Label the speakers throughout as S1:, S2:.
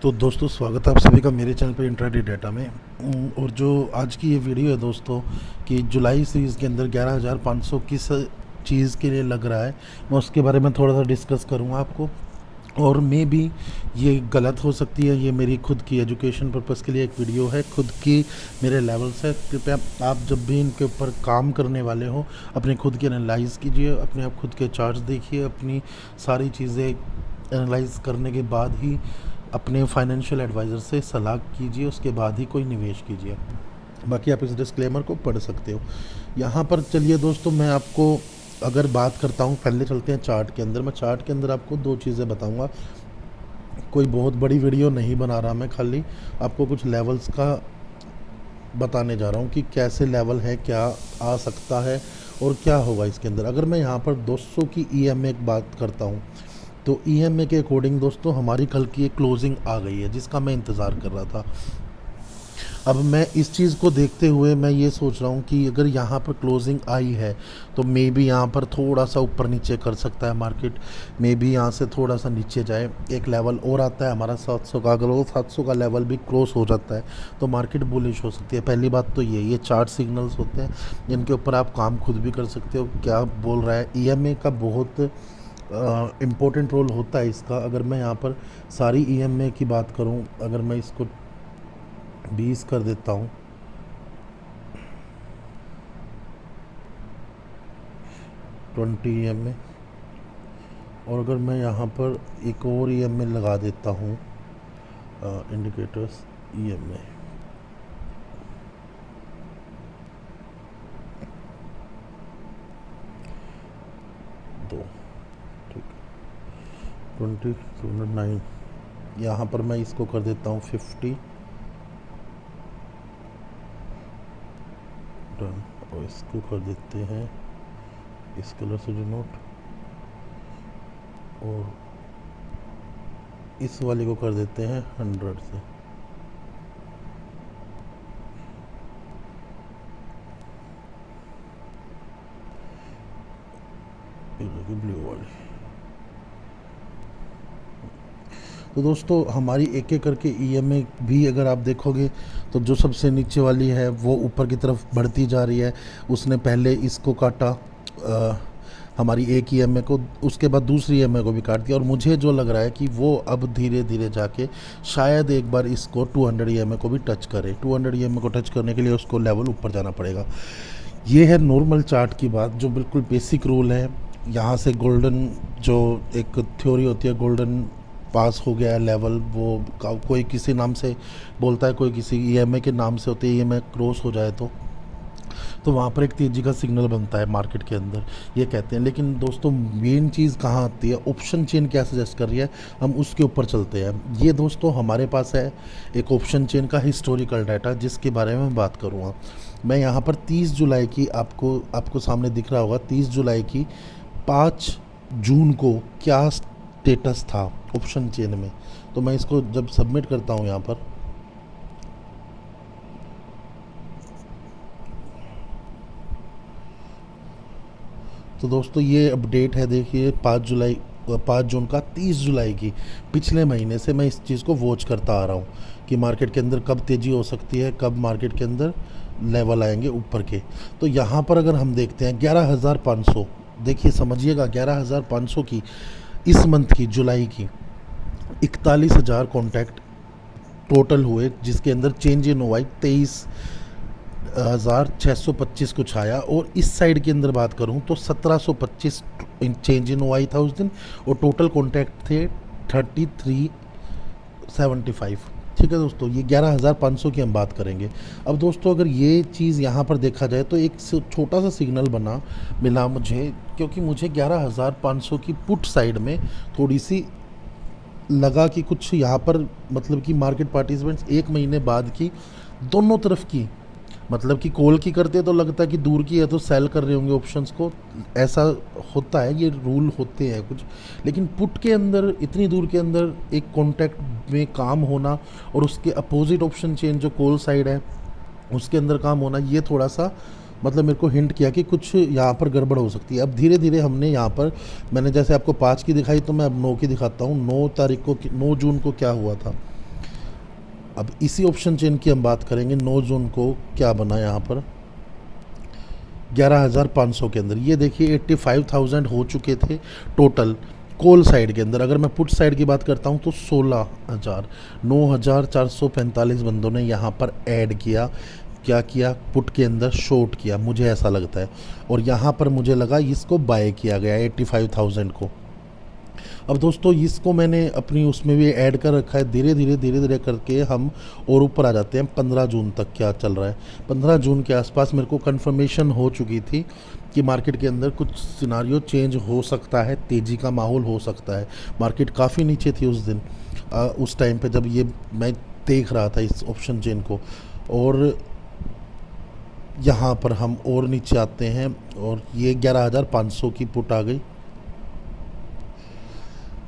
S1: तो दोस्तों स्वागत है आप सभी का मेरे चैनल पे इंट्राडे डेटा में। और जो आज की ये वीडियो है दोस्तों कि जुलाई सीरीज़ के अंदर 11,500 किस चीज़ के लिए लग रहा है, मैं उसके बारे में थोड़ा सा डिस्कस करूँगा आपको। और मे भी ये गलत हो सकती है, ये मेरी खुद की एजुकेशन पर्पज़ के लिए एक वीडियो है, खुद की मेरे लेवल से। कृपया आप जब भी इनके ऊपर काम करने वाले हो अपने खुद की एनालाइज़ कीजिए, अपने आप खुद के चार्ट्स देखिए, अपनी सारी चीज़ें एनालाइज करने के बाद ही अपने फाइनेंशियल एडवाइज़र से सलाह कीजिए, उसके बाद ही कोई निवेश कीजिए। बाकी आप इस डिस्क्लेमर को पढ़ सकते हो यहाँ पर। चलिए दोस्तों, मैं आपको अगर बात करता हूँ, पहले चलते हैं चार्ट के अंदर। मैं चार्ट के अंदर आपको दो चीज़ें बताऊँगा। कोई बहुत बड़ी वीडियो नहीं बना रहा मैं, खाली आपको कुछ लेवल्स का बताने जा रहा हूँ कि कैसे लेवल है, क्या आ सकता है और क्या होगा इसके अंदर। अगर मैं यहाँ पर 200 की ईएमए की बात करता हूँ तो ईएमए के अकॉर्डिंग दोस्तों हमारी कल की एक क्लोजिंग आ गई है जिसका मैं इंतज़ार कर रहा था। अब मैं इस चीज़ को देखते हुए मैं ये सोच रहा हूँ कि अगर यहाँ पर क्लोजिंग आई है तो मे बी यहाँ पर थोड़ा सा ऊपर नीचे कर सकता है मार्केट, मे बी यहाँ से थोड़ा सा नीचे जाए। एक लेवल और आता है हमारा 700 का, अगर वो 700 का लेवल भी क्रॉस हो जाता है तो मार्केट बुलिश हो सकती है। पहली बात तो ये चार्ट सिग्नल्स होते हैं जिनके ऊपर आप काम खुद भी कर सकते हो। क्या बोल रहा है ईएमए का बहुत इम्पोर्टेंट रोल होता है इसका। अगर मैं यहाँ पर सारी ईएमए की बात करूँ, अगर मैं इसको 20 कर देता हूँ, 20 ईएमए, और अगर मैं यहाँ पर एक और ईएमए लगा देता हूँ, इंडिकेटर्स ईएमए, दो, ठीक, 20 यहाँ पर मैं इसको कर देता हूँ 50 डन, और इसको कर देते हैं इस कलर से डिनोट, और इस वाले को कर देते हैं 100 से। ब्लू वाली। तो दोस्तों हमारी एक एक करके ईएमए भी अगर आप देखोगे तो जो सबसे नीचे वाली है वो ऊपर की तरफ बढ़ती जा रही है। उसने पहले इसको काटा, हमारी एक ईएमए को, उसके बाद दूसरी ईएमए को भी काट दिया, और मुझे जो लग रहा है कि वो अब धीरे धीरे जाके शायद एक बार इसको 200 ईएमए को भी टच करे। 200 ईएमए को टच करने के लिए उसको लेवल ऊपर जाना पड़ेगा। ये है नॉर्मल चार्ट की बात, जो बिल्कुल बेसिक रूल है। यहाँ से गोल्डन, जो एक थ्योरी होती है, गोल्डन पास हो गया है लेवल, वो कोई किसी नाम से बोलता है, कोई किसी ईएमए के नाम से होते हैं। ईएमए क्रॉस हो जाए तो वहाँ पर एक तेज़ी का सिग्नल बनता है मार्केट के अंदर, ये कहते हैं। लेकिन दोस्तों मेन चीज़ कहाँ आती है, ऑप्शन चेन क्या सजेस्ट कर रही है, हम उसके ऊपर चलते हैं। ये दोस्तों हमारे पास है एक ऑप्शन चेन का हिस्टोरिकल डाटा जिसके बारे में मैं बात करूँगा। मैं यहाँ पर 30 जुलाई की आपको सामने दिख रहा होगा, 30 जुलाई की 5 जून को क्या स्टेटस था ऑप्शन चेन में। तो मैं इसको जब सबमिट करता हूँ यहाँ पर, तो दोस्तों ये अपडेट है, देखिए 5 जून का 30 जुलाई की। पिछले महीने से मैं इस चीज़ को वॉच करता आ रहा हूँ कि मार्केट के अंदर कब तेज़ी हो सकती है, कब मार्केट के अंदर लेवल आएंगे ऊपर के। तो यहाँ पर अगर हम देखते हैं 11,500, देखिए समझिएगा 11,500 की इस मंथ की, जुलाई की 41,000 कॉन्टैक्ट टोटल हुए, जिसके अंदर चेंज इन ओवाई 23,625 कुछ आया। और इस साइड के अंदर बात करूं तो 1725 चेंज इन ओवाई था उस दिन, और टोटल कॉन्टैक्ट थे 3375। ठीक है दोस्तों, ये 11,500 की हम बात करेंगे। अब दोस्तों अगर ये चीज़ यहाँ पर देखा जाए तो एक छोटा सा सिग्नल मिला मुझे, क्योंकि मुझे 11,500 की पुट साइड में थोड़ी सी लगा कि कुछ यहाँ पर, मतलब कि मार्केट पार्टिसिपेंट्स एक महीने बाद की दोनों तरफ की, मतलब कि कॉल की करते तो लगता है कि दूर की है तो सेल कर रहे होंगे ऑप्शंस को, ऐसा होता है, ये रूल होते हैं कुछ। लेकिन पुट के अंदर इतनी दूर के अंदर एक कॉन्टैक्ट में काम होना और उसके अपोजिट ऑप्शन चेन जो कॉल साइड है उसके अंदर काम होना, ये थोड़ा सा मतलब मेरे को हिंट किया कि कुछ यहाँ पर गड़बड़ हो सकती है। अब धीरे धीरे हमने यहाँ पर, मैंने जैसे आपको 5 की दिखाई तो मैं अब 9 की दिखाता हूँ। 9 तारीख को, 9 जून को क्या हुआ था, अब इसी ऑप्शन चेन की हम बात करेंगे 9 जून को क्या बना यहाँ पर 11,500 के अंदर। ये देखिए 85,000 हो चुके थे टोटल कॉल साइड के अंदर। अगर मैं पुट साइड की बात करता हूँ तो 16,000 9,445 बंदों ने यहाँ पर ऐड किया। क्या किया? पुट के अंदर शॉर्ट किया, मुझे ऐसा लगता है। और यहाँ पर मुझे लगा इसको बाय किया गया 85,000 को। अब दोस्तों इसको मैंने अपनी उसमें भी ऐड कर रखा है। धीरे धीरे करके हम और ऊपर आ जाते हैं 15 जून तक क्या चल रहा है। 15 जून के आसपास मेरे को कंफर्मेशन हो चुकी थी कि मार्केट के अंदर कुछ सिनारियो चेंज हो सकता है, तेज़ी का माहौल हो सकता है। मार्केट काफ़ी नीचे थी उस दिन, उस टाइम पे जब ये मैं देख रहा था इस ऑप्शन चेन को। और यहाँ पर हम और नीचे आते हैं और ये 11,500 की पुट आ गई।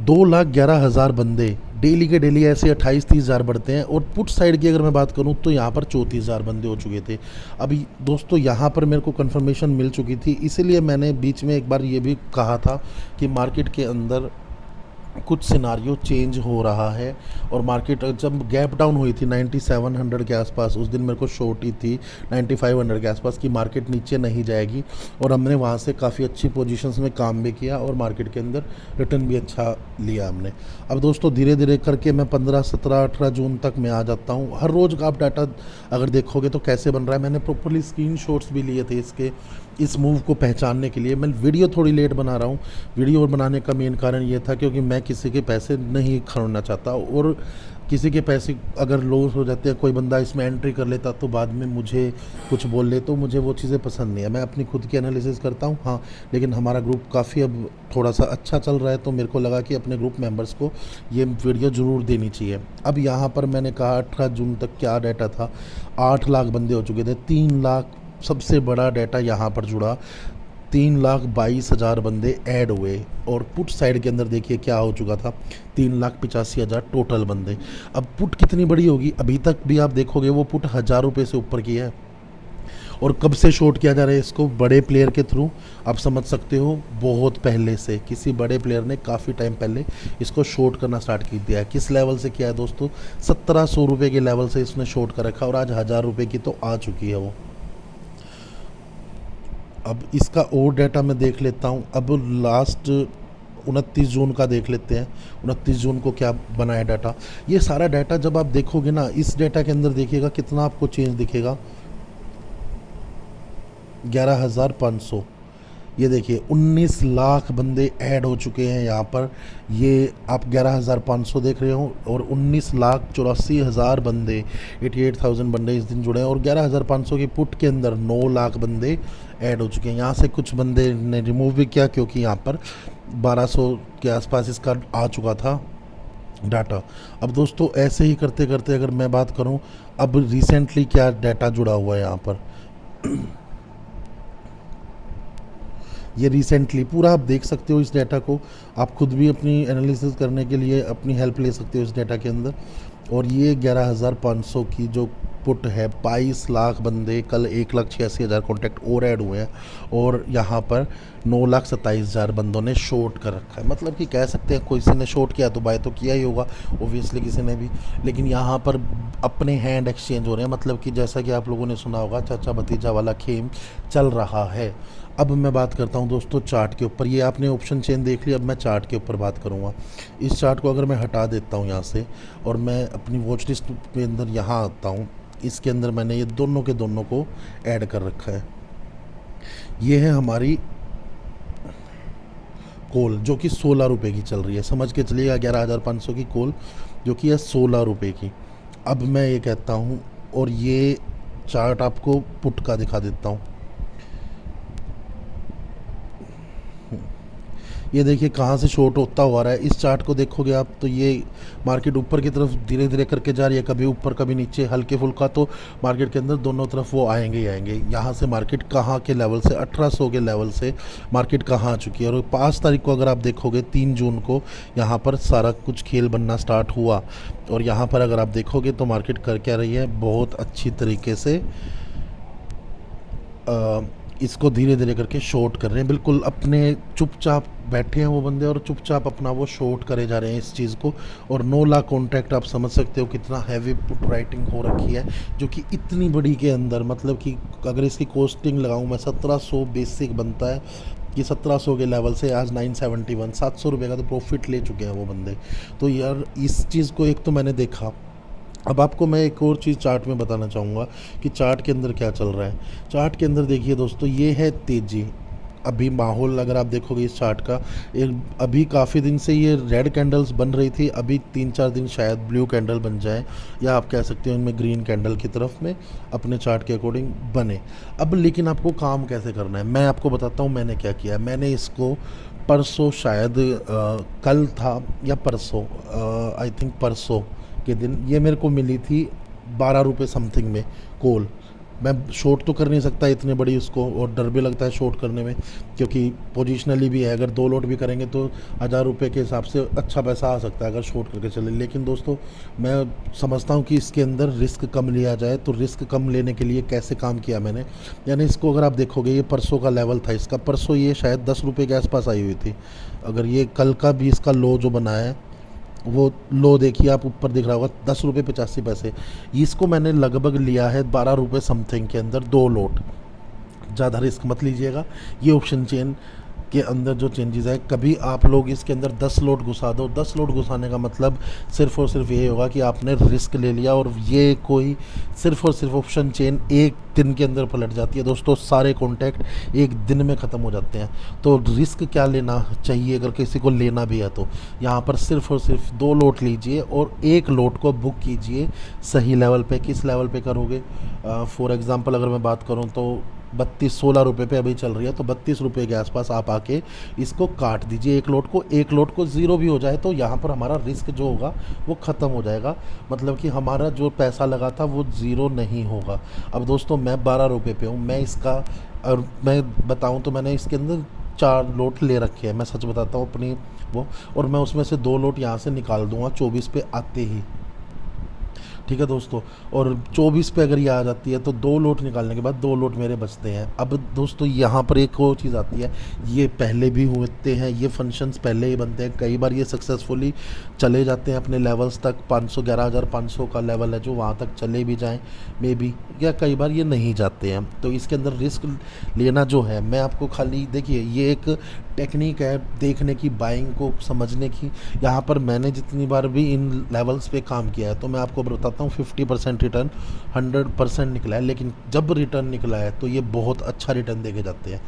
S1: 2,11,000 बंदे डेली के डेली ऐसे 28-30 हज़ार बढ़ते हैं। और पुट साइड की अगर मैं बात करूं तो यहाँ पर 34,000 बंदे हो चुके थे। अभी दोस्तों यहाँ पर मेरे को कंफर्मेशन मिल चुकी थी, इसीलिए मैंने बीच में एक बार ये भी कहा था कि मार्केट के अंदर कुछ सिनारियो चेंज हो रहा है। और मार्केट जब गैप डाउन हुई थी 9700 के आसपास, उस दिन मेरे को शॉर्ट ही थी 9500 के आसपास कि मार्केट नीचे नहीं जाएगी। और हमने वहाँ से काफ़ी अच्छी पोजीशंस में काम भी किया और मार्केट के अंदर रिटर्न भी अच्छा लिया हमने। अब दोस्तों धीरे धीरे करके मैं 15, 17, 18 जून तक मैं आ जाता हूँ। हर रोज़ का आप डाटा अगर देखोगे तो कैसे बन रहा है, मैंने प्रॉपरली स्क्रीनशॉट्स भी लिए थे इसके, इस मूव को पहचानने के लिए। मैं वीडियो थोड़ी लेट बना रहा हूँ। वीडियो बनाने का मेन कारण ये था क्योंकि मैं किसी के पैसे नहीं खरीदना चाहता। और किसी के पैसे अगर लॉस हो जाते हैं, कोई बंदा इसमें एंट्री कर लेता तो बाद में मुझे कुछ बोल ले, तो मुझे वो चीज़ें पसंद नहीं है। मैं अपनी खुद की एनालिसिस करता हूँ। हाँ, लेकिन हमारा ग्रुप काफ़ी अब थोड़ा सा अच्छा चल रहा है, तो मेरे को लगा कि अपने ग्रुप मेंबर्स को ये वीडियो ज़रूर देनी चाहिए। अब यहाँ पर मैंने कहा 18 जून तक क्या डाटा था, 8 लाख बंदे हो चुके थे। 3 लाख सबसे बड़ा डाटा यहाँ पर जुड़ा, 3,22,000 बंदे ऐड हुए। और पुट साइड के अंदर देखिए क्या हो चुका था, 3,85,000 टोटल बंदे। अब पुट कितनी बड़ी होगी, अभी तक भी आप देखोगे वो पुट 1,000 रुपये से ऊपर की है। और कब से शॉर्ट किया जा रहा है इसको, बड़े प्लेयर के थ्रू। आप समझ सकते हो बहुत पहले से किसी बड़े प्लेयर ने काफ़ी टाइम पहले इसको शॉर्ट करना स्टार्ट कर दिया है। किस लेवल से किया है दोस्तों, 1,700 रुपये के लेवल से इसने शॉर्ट कर रखा, और आज 1,000 रुपये की तो आ चुकी है वो। अब इसका और डाटा मैं देख लेता हूँ। अब लास्ट 29 जून का देख लेते हैं, 29 जून को क्या बना है डाटा। ये सारा डाटा जब आप देखोगे ना, इस डाटा के अंदर देखिएगा कितना आपको चेंज दिखेगा, 11,500। ये देखिए 19 लाख बंदे ऐड हो चुके हैं यहाँ पर। ये आप 11,500 देख रहे हो, और 19,84,000 बंदे, 88,000 बंदे इस दिन जुड़े हैं। और 11,500 की पुट के अंदर 9 लाख बंदे ऐड हो चुके हैं। यहाँ से कुछ बंदे ने रिमूव भी किया क्योंकि यहाँ पर 1,200 के आसपास इसका आ चुका था डाटा। अब दोस्तों ऐसे ही करते करते अगर मैं बात करूँ, अब रिसेंटली क्या डाटा जुड़ा हुआ है यहाँ पर ये रिसेंटली पूरा आप देख सकते हो इस डाटा को। आप खुद भी अपनी एनालिसिस करने के लिए अपनी हेल्प ले सकते हो इस डाटा के अंदर। और ये 11,500 की जो पुट है, 22 लाख बंदे, कल 1,86,000 कॉन्टैक्ट और ऐड हुए हैं। और यहाँ पर 9,27,000 बंदों ने शॉर्ट कर रखा है। मतलब कि कह सकते हैं किसी ने शॉर्ट किया तो बाय तो किया ही होगा ओबियसली किसी ने भी। लेकिन यहाँ पर अपने हैंड एक्सचेंज हो रहे हैं, मतलब कि जैसा कि आप लोगों ने सुना होगा चाचा भतीजा वाला खेम चल रहा है। अब मैं बात करता हूं दोस्तों चार्ट के ऊपर। ये आपने ऑप्शन चेन देख लिया, अब मैं चार्ट के ऊपर बात करूंगा। इस चार्ट को अगर मैं हटा देता हूं यहाँ से और मैं अपनी वॉच लिस्ट के अंदर यहाँ आता हूं, इसके अंदर मैंने ये दोनों के दोनों को ऐड कर रखा है। ये है हमारी कॉल जो कि 16 रुपये की चल रही है, समझ के चलिएगा 11,500 की कॉल जो कि है 16 रुपये की। अब मैं ये कहता हूँ, और ये चार्ट आपको पुट का दिखा देता हूँ। ये देखिए कहाँ से शॉर्ट होता हुआ रहा है। इस चार्ट को देखोगे आप तो ये मार्केट ऊपर की तरफ धीरे धीरे करके जा रही है, कभी ऊपर कभी नीचे, हल्के फुल्का तो मार्केट के अंदर दोनों तरफ वो आएंगे ही आएंगे। यहाँ से मार्केट कहाँ के लेवल से, 1800 के लेवल से मार्केट कहाँ आ चुकी है। और 5 तारीख को अगर आप देखोगे 3 जून को यहाँ पर सारा कुछ खेल बनना स्टार्ट हुआ। और यहाँ पर अगर आप देखोगे तो मार्केट कर क्या रही है, बहुत अच्छी तरीके से इसको धीरे धीरे करके शॉर्ट कर रहे हैं, बिल्कुल अपने चुपचाप बैठे हैं वो बंदे और चुपचाप अपना वो शॉर्ट करे जा रहे हैं इस चीज़ को। और 9 लाख कॉन्टैक्ट आप समझ सकते हो कितना हैवी पुट राइटिंग हो रखी है, जो कि इतनी बड़ी के अंदर, मतलब कि अगर इसकी कॉस्टिंग लगाऊं मैं 1700 बेसिक बनता है कि 1700 के लेवल से आज 971 700 रुपये का तो प्रॉफिट ले चुके हैं वो बंदे। तो यार इस चीज़ को एक तो मैंने देखा। अब आपको मैं एक और चीज़ चार्ट में बताना चाहूँगा कि चार्ट के अंदर क्या चल रहा है। चार्ट के अंदर देखिए दोस्तों, ये है तेज़ी। अभी माहौल अगर आप देखोगे इस चार्ट का, एक अभी काफ़ी दिन से ये रेड कैंडल्स बन रही थी, अभी 3-4 दिन शायद ब्लू कैंडल बन जाए, या आप कह सकते हो इनमें ग्रीन कैंडल की तरफ में अपने चार्ट के अकॉर्डिंग बने। अब लेकिन आपको काम कैसे करना है मैं आपको बताता हूँ मैंने क्या किया। मैंने इसको परसों शायद कल था या परसों, आई थिंक परसों के दिन ये मेरे को मिली थी 12 रुपये समथिंग में कॉल। मैं शॉर्ट तो कर नहीं सकता इतने बड़ी उसको, और डर भी लगता है शॉर्ट करने में, क्योंकि पोजिशनली भी है। अगर 2 लोट भी करेंगे तो 1000 रुपये के हिसाब से अच्छा पैसा आ सकता है अगर शॉर्ट करके चले। लेकिन दोस्तों मैं समझता हूँ कि इसके अंदर रिस्क कम लिया जाए, तो रिस्क कम लेने के लिए कैसे काम किया मैंने, यानी इसको अगर आप देखोगे ये परसों का लेवल था इसका, परसों ये शायद 10 रुपये के आसपास आई हुई थी। अगर ये कल का भी इसका लो जो बना है, वो लो देखिए आप ऊपर दिख रहा होगा 10 रुपये 85 पैसे। इसको मैंने लगभग लिया है 12 रुपये समथिंग के अंदर 2 लोट। ज़्यादा रिस्क मत लीजिएगा। ये ऑप्शन चेन के अंदर जो चेंजेस है, कभी आप लोग इसके अंदर 10 लोट घुसा दो। 10 लोट घुसाने का मतलब सिर्फ और सिर्फ ये होगा कि आपने रिस्क ले लिया, और ये कोई सिर्फ और सिर्फ ऑप्शन चेन एक दिन के अंदर पलट जाती है दोस्तों। सारे कॉन्टैक्ट एक दिन में ख़त्म हो जाते हैं। तो रिस्क क्या लेना चाहिए अगर किसी को लेना भी है तो यहाँ पर सिर्फ और सिर्फ 2 लोट लीजिए और एक लोट को बुक कीजिए सही लेवल पे। किस लेवल पे करोगे, फॉर एग्ज़ाम्पल अगर मैं बात करूँ तो 16 रुपये पे अभी चल रही है, तो 32 रुपये के आसपास आप आके इसको काट दीजिए एक लोट को। एक लोट को ज़ीरो भी हो जाए तो यहाँ पर हमारा रिस्क जो होगा वो ख़त्म हो जाएगा, मतलब कि हमारा जो पैसा लगा था वो ज़ीरो नहीं होगा। अब दोस्तों मैं 12 रुपये पे हूँ, मैं इसका, और मैं बताऊँ तो मैंने इसके अंदर 4 लोट ले रखे हैं, मैं सच बताता हूँ अपनी वो, और मैं उसमें से 2 लोट यहाँ से निकाल दूँगा 24 पे आते ही, ठीक है दोस्तों। और 24 पे अगर ये आ जाती है तो 2 लोट निकालने के बाद 2 लोट मेरे बचते हैं। अब दोस्तों यहाँ पर एक और चीज़ आती है, ये पहले भी होते हैं, ये फंक्शंस पहले ही बनते हैं, कई बार ये सक्सेसफुली चले जाते हैं अपने लेवल्स तक। 500 11,500 का लेवल है जो वहाँ तक चले भी जाएँ मे बी, या कई बार ये नहीं जाते हैं। तो इसके अंदर रिस्क लेना जो है, मैं आपको खाली देखिए ये एक टेक्निक है देखने की, बाइंग को समझने की। यहाँ पर मैंने जितनी बार भी इन लेवल्स पे काम किया है तो मैं आपको बताता हूँ 50% रिटर्न 100% निकला है। लेकिन जब रिटर्न निकला है तो ये बहुत अच्छा रिटर्न देके जाते हैं।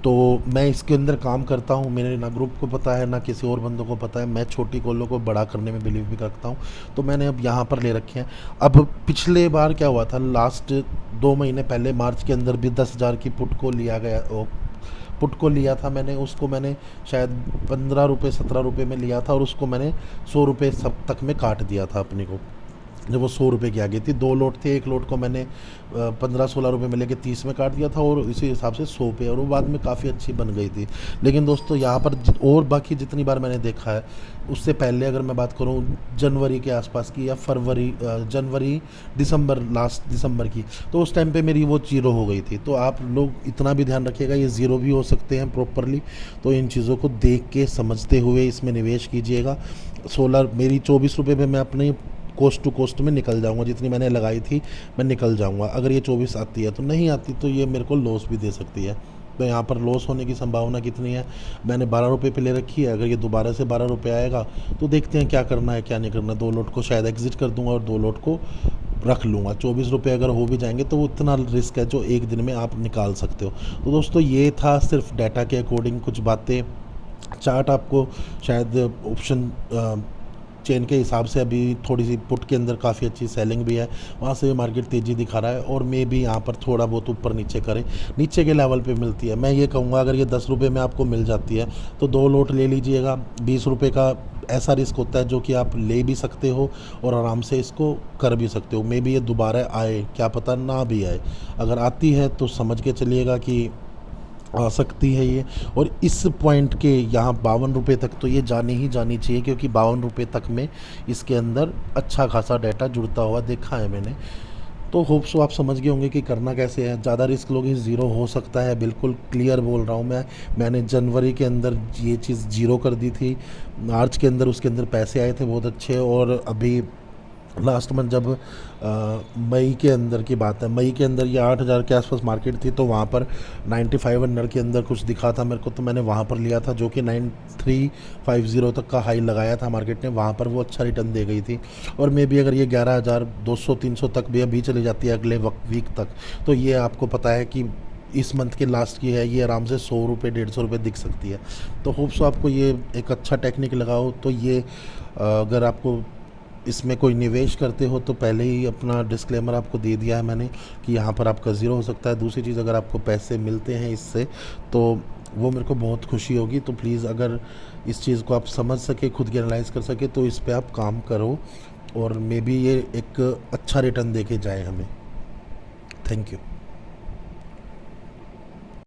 S1: तो मैं इसके अंदर काम करता हूँ, मेरे ना ग्रुप को पता है ना किसी और बंदों को पता है। मैं छोटी कॉलों को बड़ा करने में बिलीव भी रखता हूँ, तो मैंने अब यहाँ पर ले रखे हैं। अब पिछले बार क्या हुआ था, लास्ट 2 महीने पहले मार्च के अंदर भी 10,000 की पुट को लिया गया, पुट को लिया था मैंने, उसको मैंने शायद 15 रुपये 17 रुपये में लिया था, और उसको मैंने 100 रुपये सब तक में काट दिया था अपने को, जब वो 100 रुपये की आ गई थी। 2 लोट थे, एक लोट को मैंने 15-16 रुपये में लेके 30 में काट दिया था, और इसी हिसाब से 100 पे, और वो बाद में काफ़ी अच्छी बन गई थी। लेकिन दोस्तों यहाँ पर और बाकी जितनी बार मैंने देखा है, उससे पहले अगर मैं बात करूँ जनवरी के आसपास की, या फरवरी, जनवरी दिसंबर, लास्ट दिसंबर की, तो उस टाइम पे मेरी वो ज़ीरो हो गई थी। तो आप लोग इतना भी ध्यान रखिएगा, ये ज़ीरो भी हो सकते हैं प्रॉपरली। तो इन चीज़ों को देख के समझते हुए इसमें निवेश कीजिएगा। 16 मेरी 24 रुपये में मैं अपने कोस्ट टू कोस्ट में निकल जाऊंगा, जितनी मैंने लगाई थी मैं निकल जाऊंगा। अगर ये 24 आती है तो, नहीं आती तो ये मेरे को लॉस भी दे सकती है। तो यहाँ पर लॉस होने की संभावना कितनी है, मैंने 12 रुपये पे ले रखी है। अगर ये दोबारा से 12 रुपये आएगा तो देखते हैं क्या करना है क्या नहीं करना। 2 लोट को शायद एग्जिट कर दूंगा और 2 लोट को रख लूँगा। 24 रुपये अगर हो भी जाएंगे तो वो इतना रिस्क है जो एक दिन में आप निकाल सकते हो। तो दोस्तों ये था सिर्फ डाटा के अकॉर्डिंग कुछ बातें। चार्ट आपको शायद ऑप्शन चेन के हिसाब से अभी थोड़ी सी पुट के अंदर काफ़ी अच्छी सेलिंग भी है, वहाँ से भी मार्केट तेज़ी दिखा रहा है, और मे भी यहाँ पर थोड़ा बहुत ऊपर नीचे करे, नीचे के लेवल पे मिलती है। मैं ये कहूँगा अगर ये 10 रुपये में आपको मिल जाती है तो 2 लोट ले लीजिएगा। 20 रुपये का ऐसा रिस्क होता है जो कि आप ले भी सकते हो और आराम से इसको कर भी सकते हो। मे भी ये दोबारा आए, क्या पता ना भी आए। अगर आती है तो समझ के चलिएगा कि आ सकती है ये। और इस पॉइंट के यहाँ 52 रुपये तक तो ये जानी ही जानी चाहिए, क्योंकि 52 रुपये तक में इसके अंदर अच्छा खासा डाटा जुड़ता हुआ देखा है मैंने। तो होप सो आप समझ गए होंगे कि करना कैसे है। ज़्यादा रिस्क लोगे ज़ीरो हो सकता है, बिल्कुल क्लियर बोल रहा हूँ मैं। मैंने जनवरी के अंदर ये चीज़ ज़ीरो कर दी थी, मार्च के अंदर उसके अंदर पैसे आए थे बहुत अच्छे, और अभी लास्ट मंथ जब मई के अंदर की बात है, मई के अंदर ये 8,000 के आसपास मार्केट थी, तो वहाँ पर 9500 के अंदर कुछ दिखा था मेरे को, तो मैंने वहाँ पर लिया था, जो कि 9350 तक का हाई लगाया था मार्केट ने, वहाँ पर वो अच्छा रिटर्न दे गई थी। और मे भी अगर ये 11,200-300 तक भी अभी चली जाती है अगले वीक तक, तो ये आपको पता है कि इस मंथ के लास्ट की है, ये आराम से 100 रुपये 150 रुपये दिख सकती है। तो होप सो आपको ये एक अच्छा टेक्निक लगाओ। तो ये अगर आपको इसमें कोई निवेश करते हो तो पहले ही अपना डिस्क्लेमर आपको दे दिया है मैंने कि यहाँ पर आपका ज़ीरो हो सकता है। दूसरी चीज़, अगर आपको पैसे मिलते हैं इससे तो वो मेरे को बहुत खुशी होगी। तो प्लीज़ अगर इस चीज़ को आप समझ सके, खुद की एनालाइज कर सके, तो इस पे आप काम करो, और मे बी ये एक अच्छा रिटर्न दे के जाए हमें। Thank you.